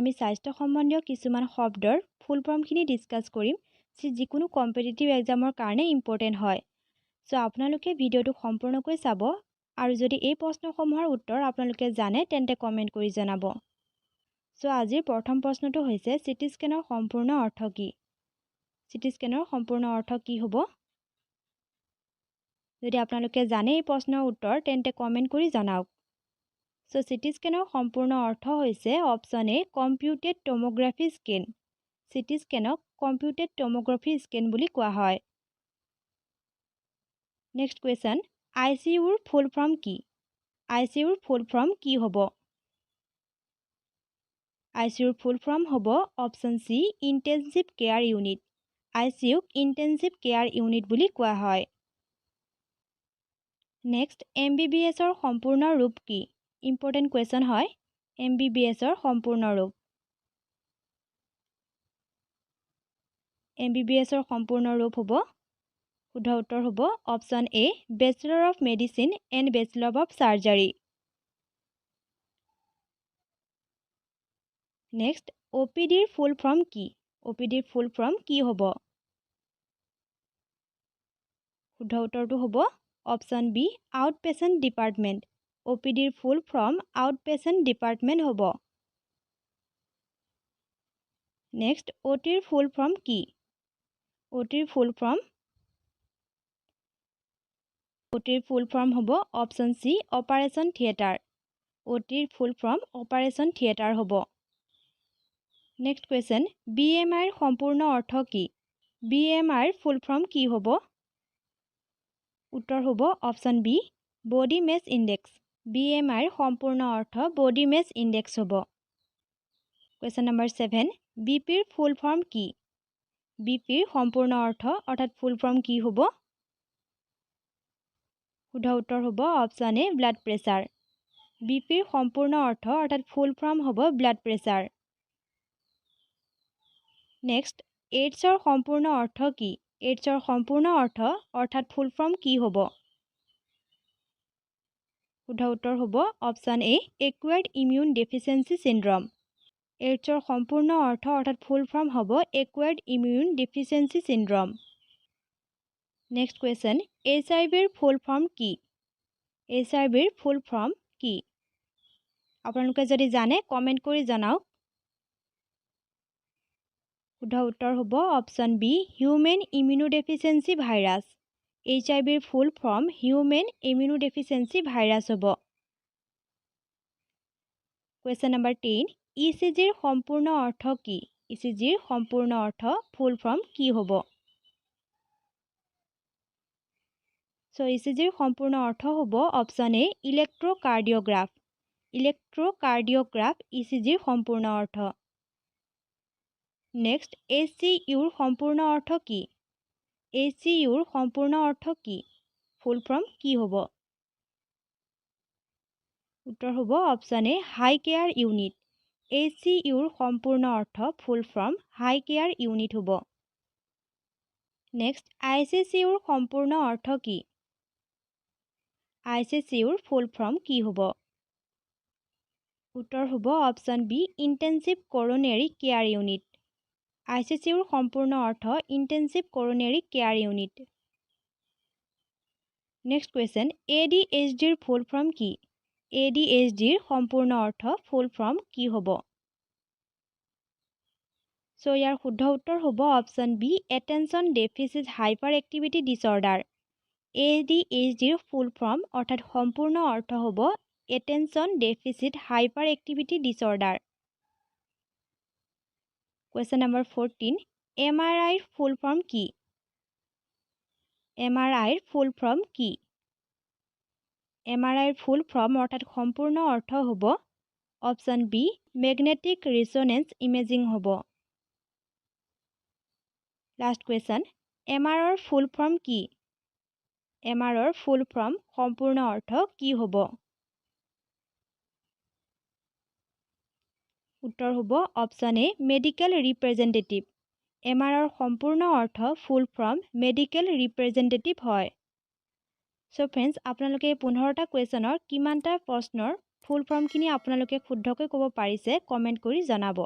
আমি স্বাস্থ্য সম্বন্ধীয় কিছুমান শব্দৰ ফুল ফৰ্মখিনি ডিসকাস কৰিম যি যিকোনো কম্পিটিটিভ এক্সামৰ কাৰণে ইম্পৰ্টেন্ট হয় সো আপোনালোকে ভিডিওটো সম্পূৰ্ণকৈ চাব আৰু যদি এই প্ৰশ্নসমূহৰ উত্তৰ আপোনালোকে জানে তেন্তে কমেন্ট কৰি জনাব সো আজিৰ প্ৰথম প্ৰশ্নটো হৈছে সিটি স্কেনৰ সম্পূৰ্ণ অৰ্থ কি সিটি স্কেনৰ সম্পূৰ্ণ অৰ্থ কি হ'ব যদি আপোনালোকে জানে এই প্ৰশ্নৰ উত্তৰ তেন্তে কমেন্ট কৰি জনাওক So CT scanner সম্পূৰ্ণ অৰ্থ হৈছে option A computed tomography scan CT স্কেনক কম্পিউটেড টমোগ্ৰাফি স্কেন বুলি কোৱা হয় নেক্সট কোৱেশ্চন ICU ৰ ফুল ফৰ্ম কি ICU ৰ ফুল ফৰ্ম কি হ'ব ICU ৰ ফুল ফৰ্ম হ'ব option C intensive care unit ICU ক ইন্টেনসিভ কেয়াৰ ইউনিট বুলি কোৱা হয় নেক্সট MBBS ৰ সম্পূৰ্ণ ৰূপ কি Important question হয় MBBS ৰ সম্পূৰ্ণ ৰূপ MBBS ৰ সম্পূৰ্ণ ৰূপ হ'ব শুদ্ধ উত্তৰ হ'ব option A Bachelor of Medicine and Bachelor of Surgery Next OPD ৰ ফুল ফৰ্ম কি OPD ৰ ফুল ফৰ্ম কি হ'ব শুদ্ধ উত্তৰটো হ'ব option B Outpatient Department OPD ৰ ফুল ফৰ্ম Outpatient Department হ'ব Next OT ৰ ফুল ফৰ্ম কি OT ৰ ফুল ফৰ্ম OT ৰ ফুল ফৰ্ম হ'ব option C operation theatre OT ৰ ফুল ফৰ্ম অপাৰেশন থিয়েটাৰ হ'ব নেক্সট কোৱেশ্চন BMI ৰ সম্পূৰ্ণ অৰ্থ কি BMI ৰ ফুল ফৰ্ম কি হ'ব উত্তৰ হ'ব অপচন বি বডি মেছ ইনডেক্স BMI ৰ সম্পূৰ্ণ অৰ্থ বডি মেছ ইনডেক্স হ'ব কোৱেশ্চন নম্বৰ 7 BP ৰ ফুল ফৰ্ম কি BP ৰ সম্পূৰ্ণ অৰ্থ অৰ্থাৎ ফুল ফৰ্ম কি হ'ব শুদ্ধ উত্তৰ হ'ব অপচন এ ব্লাড প্ৰেছাৰ BP ৰ সম্পূৰ্ণ অৰ্থ অৰ্থাৎ ফুল ফৰ্ম হ'ব ব্লাড প্ৰেছাৰ নেক্সট AIDS ৰ সম্পূৰ্ণ অৰ্থ কি AIDS ৰ সম্পূৰ্ণ অৰ্থ অৰ্থাৎ ফুল ফৰ্ম কি হ'ব শুদ্ধ উত্তৰ হ'ব অপচন এ Acquired Immune Deficiency Syndrome AIDS ৰ সম্পূৰ্ণ অৰ্থ অৰ্থাৎ ফুল ফৰ্ম হ'ব Acquired Immune Deficiency Syndrome next question HIV ৰ ফুল ফৰ্ম কি HIV ৰ ফুল ফৰ্ম কি আপোনালোকে যদি জানে কমেন্ট কৰি জনাওক শুদ্ধ উত্তৰ হ'ব option B human immunodeficiency virus HIV ৰ full form human immunodeficiency virus হ'ব কোৱেশ্চন নম্বৰ 10 ECG ৰ সম্পূৰ্ণ অৰ্থ কি ECG ৰ সম্পূৰ্ণ অৰ্থ ফুল ফৰ্ম কি হ'ব সো ECG ৰ সম্পূৰ্ণ অৰ্থ হ'ব অপচন এ ইলেক্ট্ৰোকাৰ্ডিওগ্ৰাফ ECG ৰ সম্পূৰ্ণ অৰ্থ নেক্সট ACU ৰ সম্পূৰ্ণ অৰ্থ কি ACU ৰ সম্পূৰ্ণ অৰ্থ কি ফুল ফৰ্ম কি হ'ব উত্তৰ হ'ব অপচন এ হাই কেয়াৰ ইউনিট ACU ৰ সম্পূৰ্ণ অৰ্থ ফুল ফৰ্ম হাই কেয়াৰ ইউনিট হ'ব নেক্সট ICCU ৰ সম্পূৰ্ণ অৰ্থ কি ICCU ৰ ফুল ফৰ্ম কি হ'ব উত্তৰ হ'ব option B intensive coronary care unit ICCU ৰ সম্পূৰ্ণ অৰ্থ intensive coronary care unit next question ADHD ৰ ফুল ফৰ্ম কি ADHD ৰ সম্পূৰ্ণ অৰ্থ ফুল ফৰ্ম কি হ'ব সো ইয়াৰ শুদ্ধ উত্তৰ হ'ব option B attention deficit hyperactivity disorder ADHD ৰ ফুল ফৰ্ম অৰ্থাৎ সম্পূৰ্ণ অৰ্থ হ'ব attention deficit hyperactivity disorder question number 14 MRI ৰ ফুল ফৰ্ম কি MRI ৰ ফুল ফৰ্ম কি MRI ৰ ফুল ফৰ্ম অৰ্থাৎ সম্পূৰ্ণ অৰ্থ হ'ব option B magnetic resonance imaging হ'ব লাষ্ট কোৱেশ্চন MR ৰ ফুল ফৰ্ম কি MR ৰ ফুল ফৰ্ম সম্পূৰ্ণ অৰ্থ কি হ'ব উত্তৰ হ'ব অপচন এ মেডিকেল ৰিপ্ৰেজেন্টেটিভ MR ৰ সম্পূৰ্ণ অৰ্থ ফুল ফৰ্ম মেডিকেল ৰিপ্ৰেজেন্টেটিভ হয় সো ফ্ৰেন্ডস আপোনালোকে 15টা কোৱেশ্চনৰ কিমানটা প্ৰশ্নৰ ফুল ফৰ্মখিনি আপোনালোকে শুদ্ধকৈ ক'ব পাৰিছে কমেণ্ট কৰি জনাব।